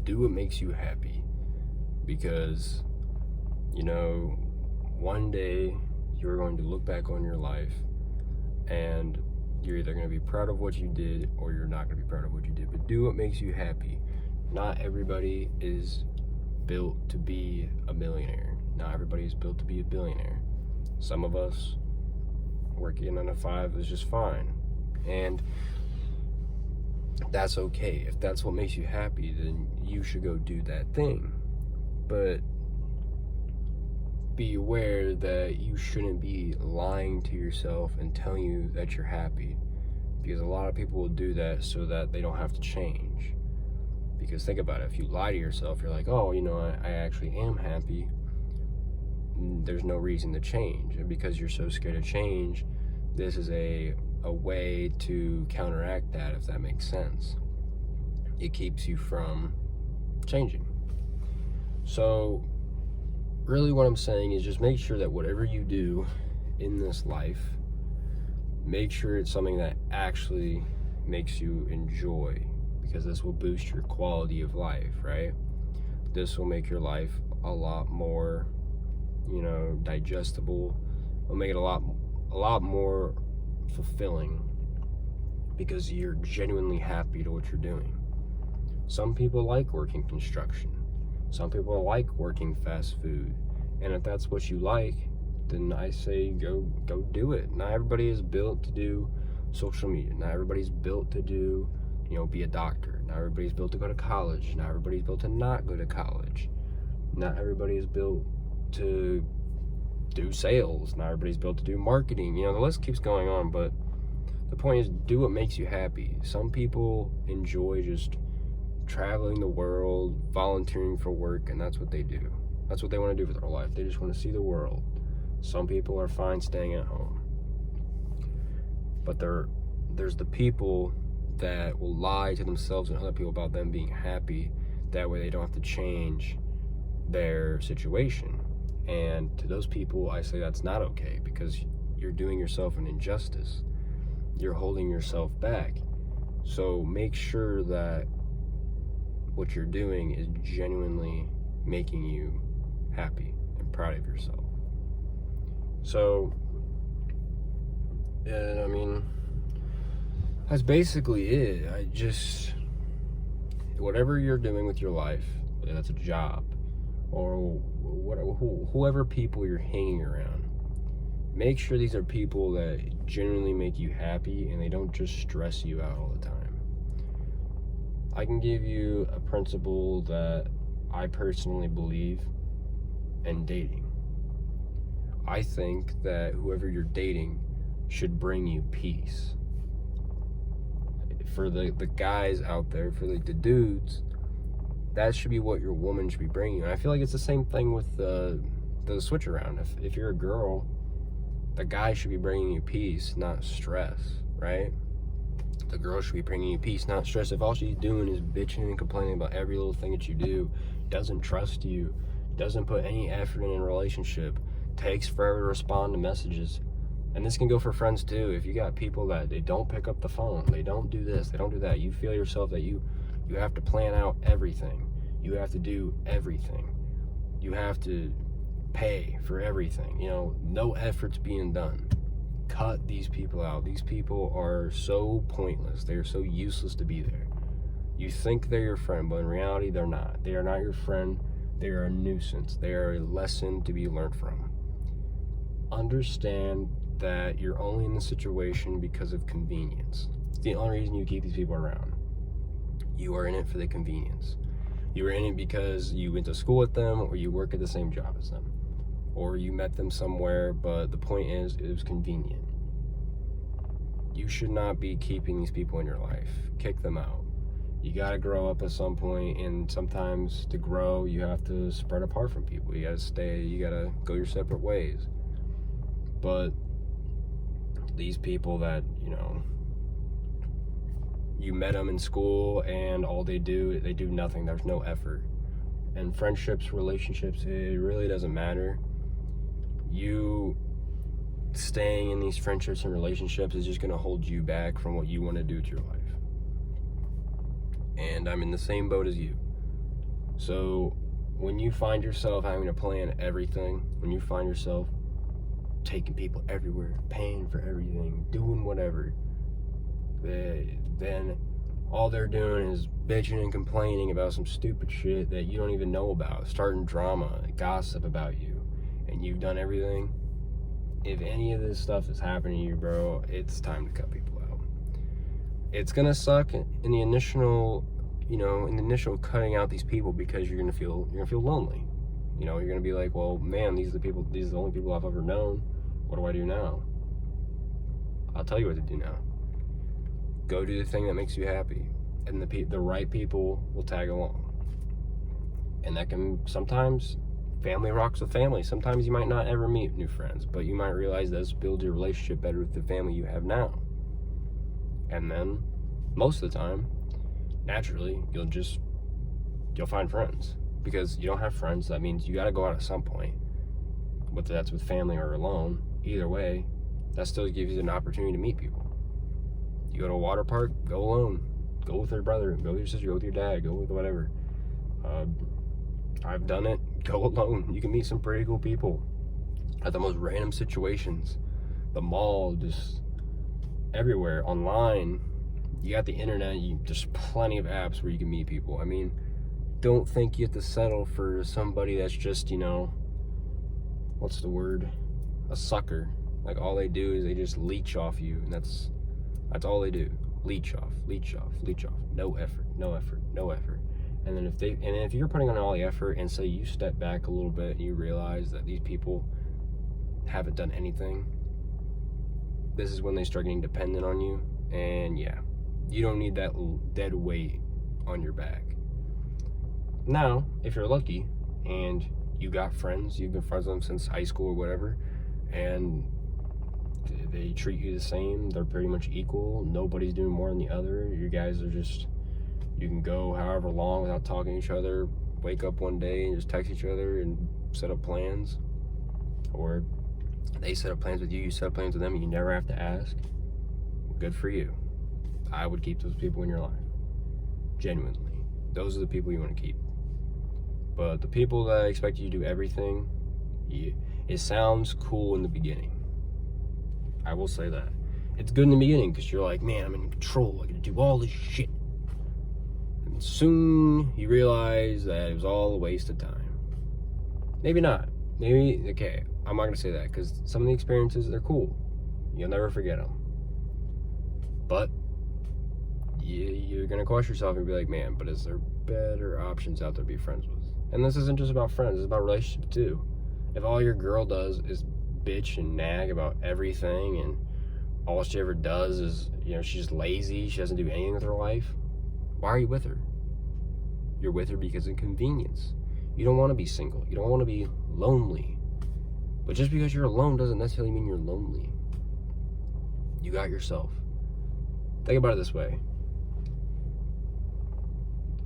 do what makes you happy, because one day you're going to look back on your life and you're either going to be proud of what you did or you're not going to be proud of what you did. But do what makes you happy. Not everybody is built to be a millionaire. Not everybody is built to be a billionaire. Some of us working a 9 to 5 is just fine, and that's okay. If that's what makes you happy, then you should go do that thing. But be aware that you shouldn't be lying to yourself and telling you that you're happy, because a lot of people will do that so that they don't have to change. Because think about it, if you lie to yourself, you're like, oh, I actually am happy, there's no reason to change. And because you're so scared to change, this is a way to counteract that, if that makes sense. It keeps you from changing. So really what I'm saying is just make sure that whatever you do in this life, make sure it's something that actually makes you enjoy, because this will boost your quality of life, right? This will make your life a lot more, digestible. It'll make it a lot more fulfilling, because you're genuinely happy to what you're doing. Some people like working construction. Some people like working fast food. And if that's what you like, then I say go do it. Not everybody is built to do social media. Not everybody's built to do, be a doctor. Not everybody's built to go to college. Not everybody's built to not go to college. Not everybody is built to do sales. Not everybody's built to do marketing. The list keeps going on, but the point is, do what makes you happy. Some people enjoy just traveling the world, volunteering for work, and that's what they do. That's what they want to do for their life. They just want to see the world. Some people are fine staying at home. But there's the people that will lie to themselves and other people about them being happy. That way they don't have to change their situation. And to those people, I say that's not okay, because you're doing yourself an injustice. You're holding yourself back. So make sure that what you're doing is genuinely making you happy and proud of yourself. So, that's basically it. Whatever you're doing with your life, whether that's a job or whoever people you're hanging around, make sure these are people that genuinely make you happy and they don't just stress you out all the time. I can give you a principle that I personally believe in dating. I think that whoever you're dating should bring you peace. For the guys out there, for the dudes, that should be what your woman should be bringing you. And I feel like it's the same thing with the switch around. If you're a girl, the guy should be bringing you peace, not stress, right? The girl should be bringing you peace, not stress. If all she's doing is bitching and complaining about every little thing that you do, doesn't trust you, doesn't put any effort in a relationship, takes forever to respond to messages, and this can go for friends too. If you got people that they don't pick up the phone, they don't do this, they don't do that, you feel yourself that you have to plan out everything. You have to do everything. You have to pay for everything. No effort's being done. Cut these people out. These people are so pointless. They are so useless to be there. You think they're your friend, but in reality, they're not. They are not your friend. They are a nuisance. They are a lesson to be learned from. Understand that you're only in the situation because of convenience. It's the only reason you keep these people around. You are in it for the convenience. You are in it because you went to school with them, or you work at the same job as them, or you met them somewhere, but the point is, it was convenient. You should not be keeping these people in your life. Kick them out. You gotta grow up at some point, and sometimes to grow, you have to spread apart from people. You gotta go your separate ways. But these people that, you met them in school and all they do nothing. There's no effort. And friendships, relationships, it really doesn't matter. You staying in these friendships and relationships is just going to hold you back from what you want to do with your life. And I'm in the same boat as you. So when you find yourself having to plan everything, when you find yourself taking people everywhere, paying for everything, doing whatever, then all they're doing is bitching and complaining about some stupid shit that you don't even know about, starting drama, gossip about you, and you've done everything. If any of this stuff is happening to you, bro, it's time to cut people out. It's gonna suck in the initial, cutting out these people, because you're gonna feel lonely. You're gonna be like, well, man, these are the only people I've ever known. What do I do now? I'll tell you what to do now. Go do the thing that makes you happy, and the right people will tag along. And that can sometimes, family rocks with family. Sometimes you might not ever meet new friends, but you might realize this builds your relationship better with the family you have now. And then, most of the time, naturally, you'll find friends. Because you don't have friends, that means you gotta go out at some point. Whether that's with family or alone, either way, that still gives you an opportunity to meet people. You go to a water park, go alone. Go with your brother, go with your sister, go with your dad, go with whatever. I've done it. Go alone. You can meet some pretty cool people at the most random situations. The mall, just everywhere. Online, you got the internet. There's plenty of apps where you can meet people. I mean, don't think you have to settle for somebody that's just, what's the word? A sucker. Like, all they do is they just leech off you, and that's all they do. Leech off, leech off, leech off. No effort, no effort, no effort. And then if you're putting on all the effort, and say you step back a little bit and you realize that these people haven't done anything, this is when they start getting dependent on you. And yeah, you don't need that dead weight on your back. Now, if you're lucky and you got friends, you've been friends with them since high school or whatever, and they treat you the same, they're pretty much equal, nobody's doing more than the other, you guys are just, you can go however long without talking to each other, wake up one day and just text each other and set up plans, or they set up plans with you, you set up plans with them, and you never have to ask. Good for you. I would keep those people in your life. Genuinely. Those are the people you want to keep. But the people that expect you to do everything, it sounds cool in the beginning. I will say that. It's good in the beginning because you're like, man, I'm in control. I get to do all this shit. And soon you realize that it was all a waste of time. Maybe not. Maybe, okay, I'm not going to say that because some of the experiences, they're cool. You'll never forget them. But you're going to question yourself and be like, man, but is there better options out there to be friends with? And this isn't just about friends, it's about relationships too. If all your girl does is bitch and nag about everything, and all she ever does is, she's lazy, she doesn't do anything with her life, why are you with her? You're with her because of convenience. You don't want to be single. You don't want to be lonely. But just because you're alone doesn't necessarily mean you're lonely. You got yourself. Think about it this way.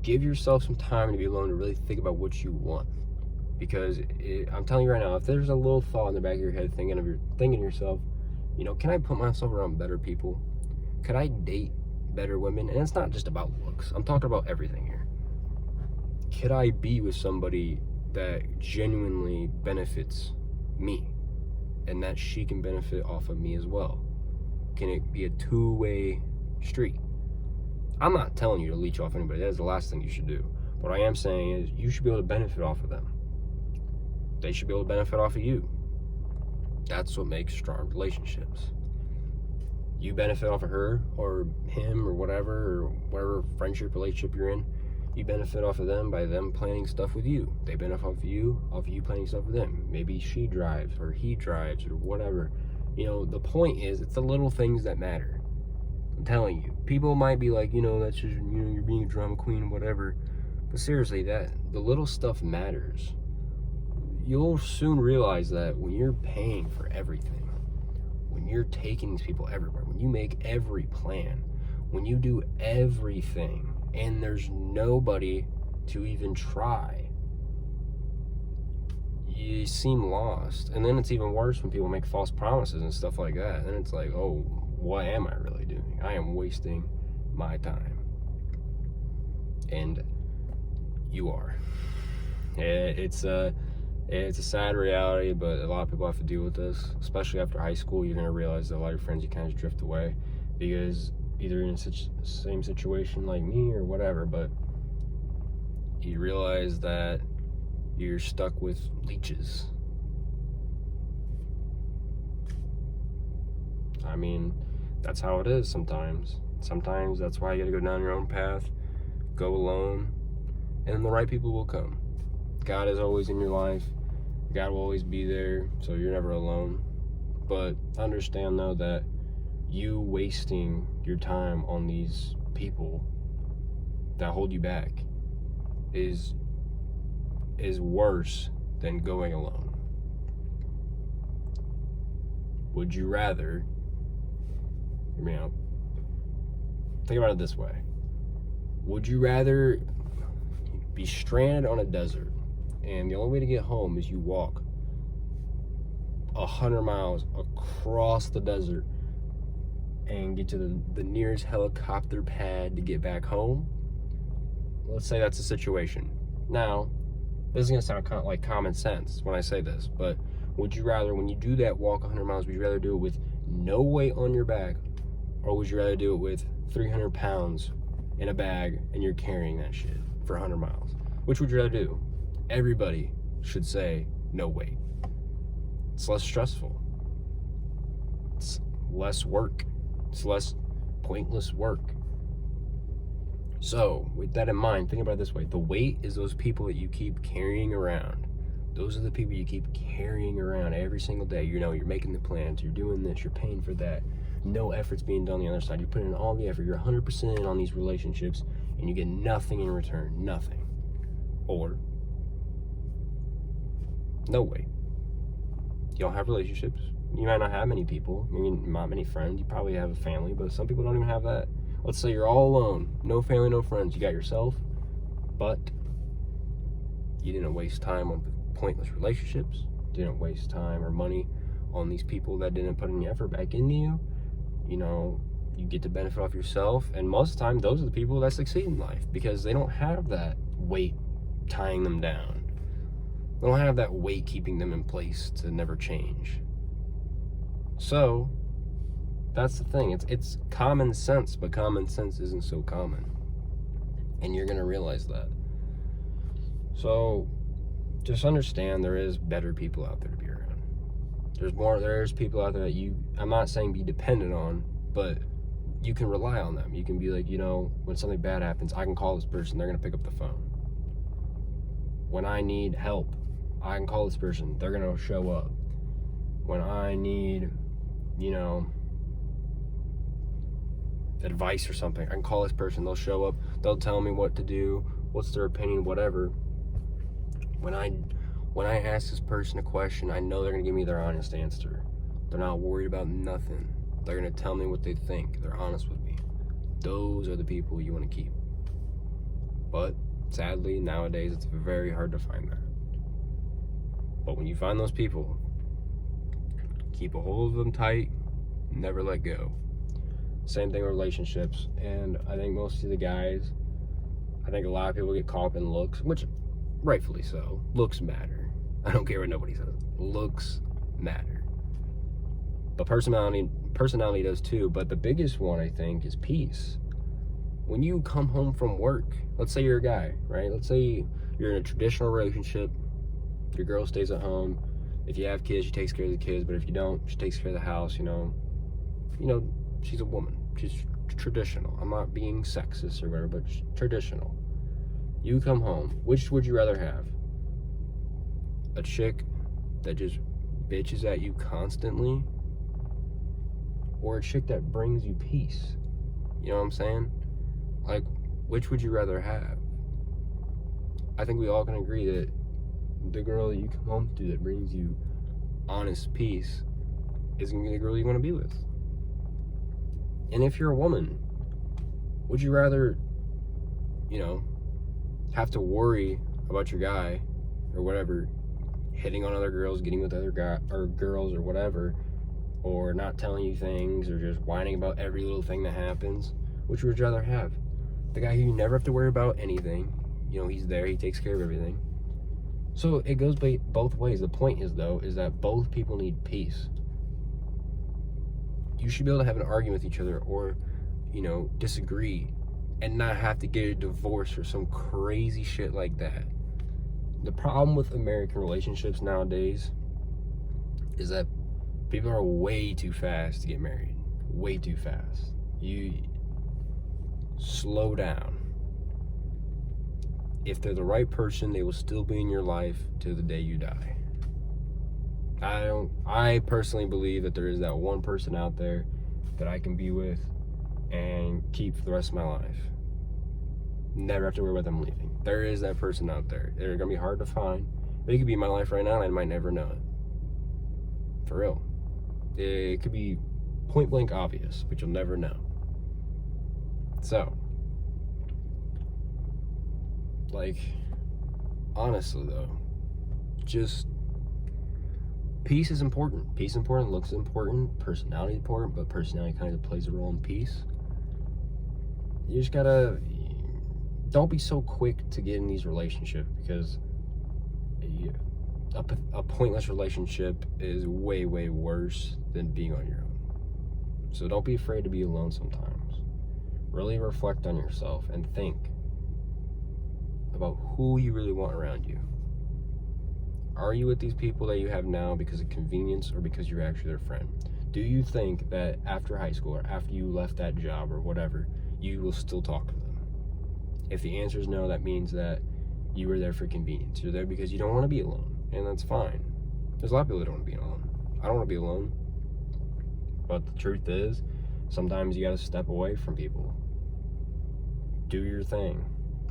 Give yourself some time to be alone to really think about what you want. Because I'm telling you right now, if there's a little thought in the back of your head thinking to yourself, can I put myself around better people? Could I date better women? And it's not just about looks. I'm talking about everything here. Could I be with somebody that genuinely benefits me and that she can benefit off of me as well? Can it be a two-way street? I'm not telling you to leech off anybody. That is the last thing you should do. What I am saying is you should be able to benefit off of them. They should be able to benefit off of you. That's what makes strong relationships. You benefit off of her or him or whatever friendship, relationship you're in. You benefit off of them by them planning stuff with you. They benefit off of you planning stuff with them. Maybe she drives or he drives or whatever. The point is, it's the little things that matter. I'm telling you. People might be like, that's just, you're being a drama queen, whatever. But seriously, the little stuff matters. You'll soon realize that when you're paying for everything, when you're taking these people everywhere, when you make every plan, when you do everything, and there's nobody to even try, you seem lost. And then it's even worse when people make false promises and stuff like that. And then it's like, oh, what am I really doing? I am wasting my time. And you are. It's a sad reality, but a lot of people have to deal with this, especially after high school. You're going to realize that a lot of your friends, you kind of drift away because either in such same situation like me or whatever, but you realize that you're stuck with leeches. I mean, that's how it is sometimes. Sometimes that's why you gotta go down your own path, go alone, and the right people will come. God is always in your life. God will always be there, so you're never alone. But understand, though, that you wasting your time on these people that hold you back is worse than going alone. Would you rather, hear me out, think about it this way. Would you rather be stranded on a desert and the only way to get home is you walk 100 miles across the desert and get to the nearest helicopter pad to get back home? Let's say that's the situation. Now, this is going to sound like common sense when I say this, but would you rather, when you do that walk 100 miles, would you rather do it with no weight on your back, or would you rather do it with 300 pounds in a bag and you're carrying that shit for 100 miles? Which would you rather do? Everybody should say no weight. It's less stressful. It's less work. It's less pointless work. So, with that in mind, think about it this way. The weight is those people that you keep carrying around. Those are the people you keep carrying around every single day. You know, you're making the plans, you're doing this, you're paying for that. No effort's being done on the other side. You're putting in all the effort. You're 100% in on these relationships, and you get nothing in return. Nothing. Or, no weight. You don't have relationships. You might not have many people. I mean, not many friends. You probably have a family, but some people don't even have that. Let's say you're all alone. No family, no friends. You got yourself, but you didn't waste time on pointless relationships. Didn't waste time or money on these people that didn't put any effort back into you. You know, you get to benefit off yourself, and most of the time, those are the people that succeed in life because they don't have that weight tying them down. They don't have that weight keeping them in place to never change. So, that's the thing. It's common sense, but common sense isn't so common. And you're going to realize that. So, just understand there is better people out there to be around. There's people out there that I'm not saying be dependent on, but you can rely on them. You can be like, you know, when something bad happens, I can call this person, they're going to pick up the phone. When I need help, I can call this person, they're going to show up. When I need, you know, advice or something, I can call this person, they'll show up, they'll tell me what to do, what's their opinion, whatever. When I ask this person a question, I know they're going to give me their honest answer. They're not worried about nothing. They're going to tell me what they think. They're honest with me. Those are the people you want to keep. But sadly, nowadays, it's very hard to find that. But when you find those people, keep a hold of them tight, never let go. Same thing with relationships. And I think most of the guys, I think a lot of people get caught up in looks, which rightfully so. Looks matter. I don't care what nobody says. Looks matter. But personality does too. But the biggest one, I think, is peace. When you come home from work, let's say you're a guy, right? Let's say you're in a traditional relationship. Your girl stays at home. If you have kids, she takes care of the kids. But if you don't, she takes care of the house, you know, she's a woman. She's traditional. I'm not being sexist or whatever, but traditional. You come home. Which would you rather have? A chick that just bitches at you constantly? Or a chick that brings you peace? You know what I'm saying? Like, which would you rather have? I think we all can agree that the girl that you come home to that brings you honest peace is going to be the girl you want to be with. And if you're a woman, would you rather, you know, have to worry about your guy or whatever hitting on other girls, getting with other guys or girls or whatever, or not telling you things or just whining about every little thing that happens? Which would you rather have? The guy who you never have to worry about anything, you know, he's there, he takes care of everything, So it goes both ways. The point is, though, is that both people need peace. You should be able to have an argument with each other or, disagree and not have to get a divorce or some crazy shit like that. The problem with American relationships nowadays is that people are way too fast to get married. Way too fast. You slow down. If they're the right person, they will still be in your life till the day you die. I personally believe that there is that one person out there that I can be with and keep for the rest of my life. Never have to worry about them leaving. There is that person out there. They're gonna be hard to find. They could be in my life right now and I might never know it. For real. It could be point blank obvious, but you'll never know. So, honestly though, just peace is important. Peace is important, looks is important, personality is important, but personality kind of plays a role in peace. You just gotta, don't be so quick to get in these relationships, because a pointless relationship is way, way worse than being on your own. So don't be afraid to be alone sometimes. Really reflect on yourself and think about who you really want around you. Are you with these people that you have now because of convenience or because you're actually their friend? Do you think that after high school or after you left that job or whatever, you will still talk to them? If the answer is no, that means that you were there for convenience. You're there because you don't want to be alone, and that's fine. There's a lot of people that don't want to be alone. I don't want to be alone. But the truth is, sometimes you got to step away from people. Do your thing.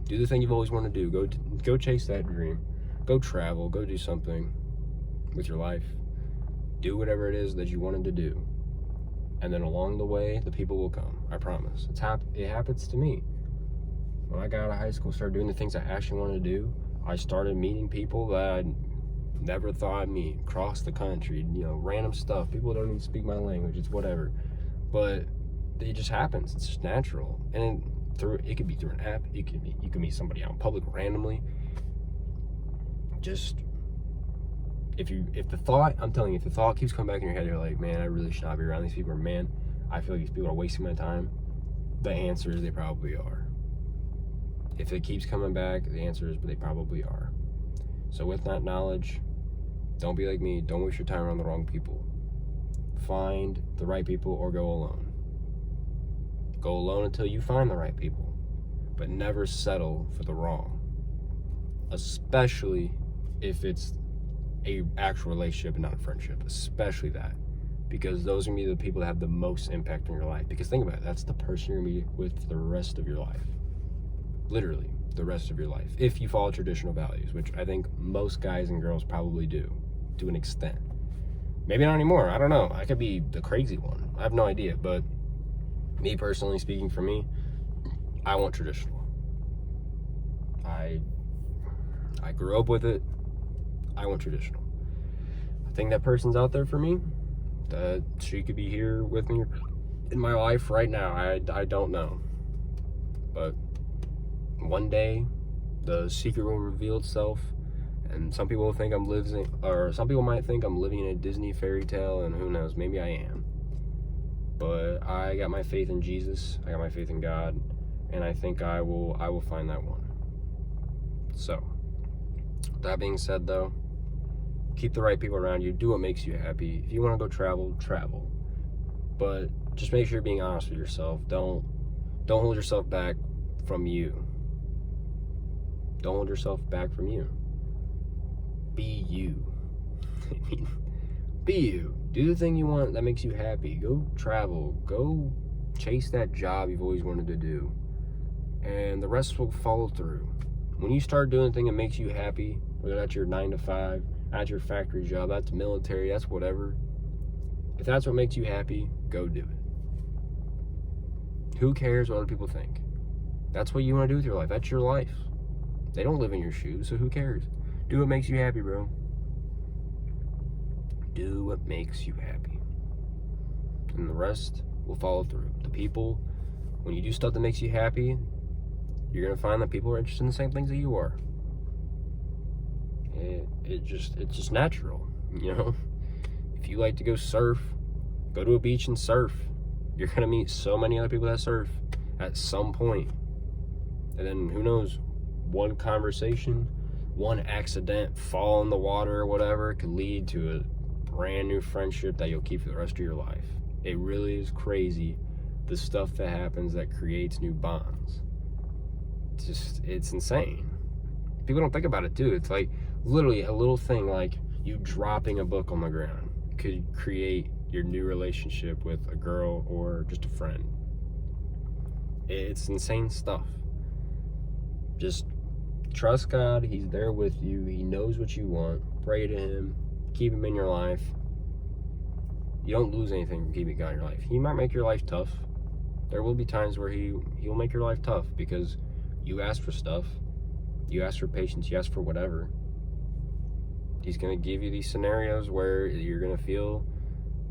Do the thing you've always wanted to do. Go chase that dream. Go travel. Go do something with your life. Do whatever it is that you wanted to do. And then along the way, the people will come. I promise. It happens to me. When I got out of high school, started doing the things I actually wanted to do, I started meeting people that I never thought I'd meet across the country. Random stuff. People don't even speak my language. It's whatever. But it just happens. It's just natural. And it could be through an app. You can meet somebody out in public randomly. Just if the thought keeps coming back in your head, you're like, man, I really should not be around these people, or man, I feel like these people are wasting my time. The answer is they probably are. If it keeps coming back, the answer is they probably are. So with that knowledge, don't be like me. Don't waste your time around the wrong people. Find the right people or go alone. Go alone until you find the right people, but never settle for the wrong. Especially if it's a actual relationship and not a friendship, especially that, because those are going to be the people that have the most impact on your life. Because think about it, that's the person you're going to be with the rest of your life. Literally, the rest of your life. If you follow traditional values, which I think most guys and girls probably do, to an extent. Maybe not anymore, I don't know. I could be the crazy one. I have no idea, but me personally, speaking for me, I want traditional. I grew up with it. I want traditional. I think that person's out there for me. That she could be here with me in my life right now. I don't know. But one day, the secret will reveal itself, and some people think some people might think I'm living in a Disney fairy tale, and who knows, maybe I am. But I got my faith in Jesus. I got my faith in God, and I think I will find that one. So, that being said, though, keep the right people around you. Do what makes you happy. If you want to go travel. But just make sure you're being honest with yourself. Don't hold yourself back from you. Don't hold yourself back from you. Be you. Be you. Do the thing you want that makes you happy. Go travel. Go chase that job you've always wanted to do. And the rest will follow through. When you start doing the thing that makes you happy, whether that's your 9 to 5, that's your factory job, that's military, that's whatever. If that's what makes you happy, go do it. Who cares what other people think? That's what you want to do with your life. That's your life. They don't live in your shoes, so who cares? Do what makes you happy, bro. Do what makes you happy. And the rest will follow through. The people, when you do stuff that makes you happy, you're going to find that people are interested in the same things that you are. It's just natural, you know? If you like to go surf, go to a beach and surf. You're gonna meet so many other people that surf at some point. And then who knows, one conversation, one accident, fall in the water or whatever could lead to a brand new friendship that you'll keep for the rest of your life. It really is crazy, the stuff that happens that creates new bonds. It's insane. People don't think about it too. It's like literally a little thing like you dropping a book on the ground could create your new relationship with a girl or just a friend. It's insane stuff. Just trust God. He's there with you. He knows what you want. Pray to him. Keep him in your life. You don't lose anything from keeping God in your life. He might make your life tough. There will be times where he'll make your life tough because you ask for stuff. You ask for patience. You ask for whatever. He's going to give you these scenarios where you're going to feel,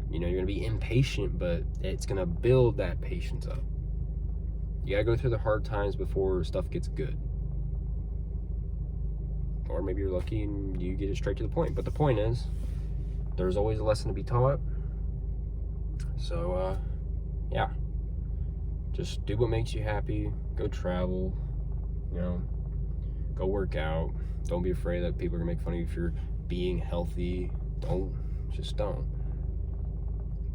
you're going to be impatient, but it's going to build that patience up. You got to go through the hard times before stuff gets good. Or maybe you're lucky and you get it straight to the point. But the point is, there's always a lesson to be taught. So, yeah. Just do what makes you happy. Go travel. Go work out. Don't be afraid that people are going to make fun of you if you're being healthy. Just don't.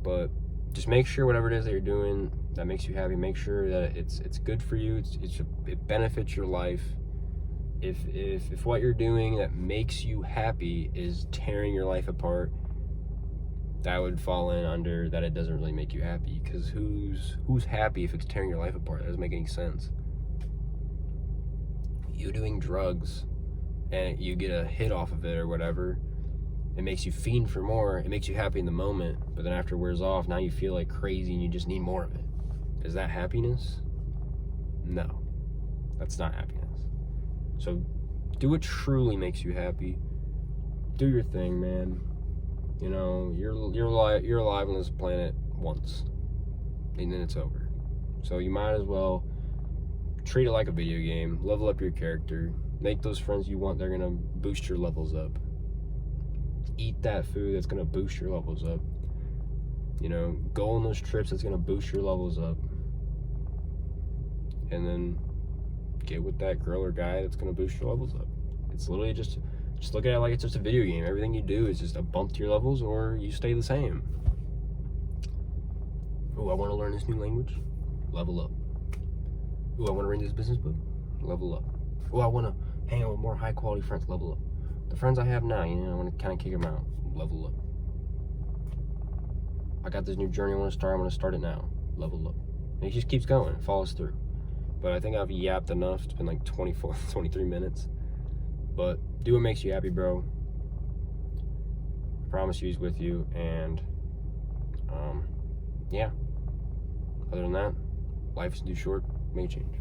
But just make sure whatever it is that you're doing that makes you happy, make sure that it's good for you. It benefits your life. If what you're doing that makes you happy is tearing your life apart, that would fall in under that it doesn't really make you happy. Because who's happy if it's tearing your life apart? That doesn't make any sense. You doing drugs and you get a hit off of it or whatever, it makes you fiend for more. It makes you happy in the moment, but then after it wears off, now you feel like crazy and you just need more of it. Is that happiness? No, that's not happiness. So do what truly makes you happy. Do your thing, man. You're alive on this planet once, and then it's over. So you might as well treat it like a video game. Level up your character. Make those friends you want. They're gonna boost your levels up. Eat that food that's gonna boost your levels up. Go on those trips that's gonna boost your levels up. And then get with that girl or guy that's gonna boost your levels up. It's literally just look at it like it's just a video game. Everything you do is just a bump to your levels, or you stay the same. Oh, I want to learn this new language. Level up. Oh, I want to read this business book. Level up. Oh, I want to hang out with more high quality friends. Level up. The friends I have now, I want to kind of kick them out. Level up. I got this new journey I want to start. I'm going to start it now. Level up. And it just keeps going. It follows through. But I think I've yapped enough. It's been like 23 minutes. But do what makes you happy, bro. I promise you he's with you. And, yeah. Other than that, life is too short. Make a change.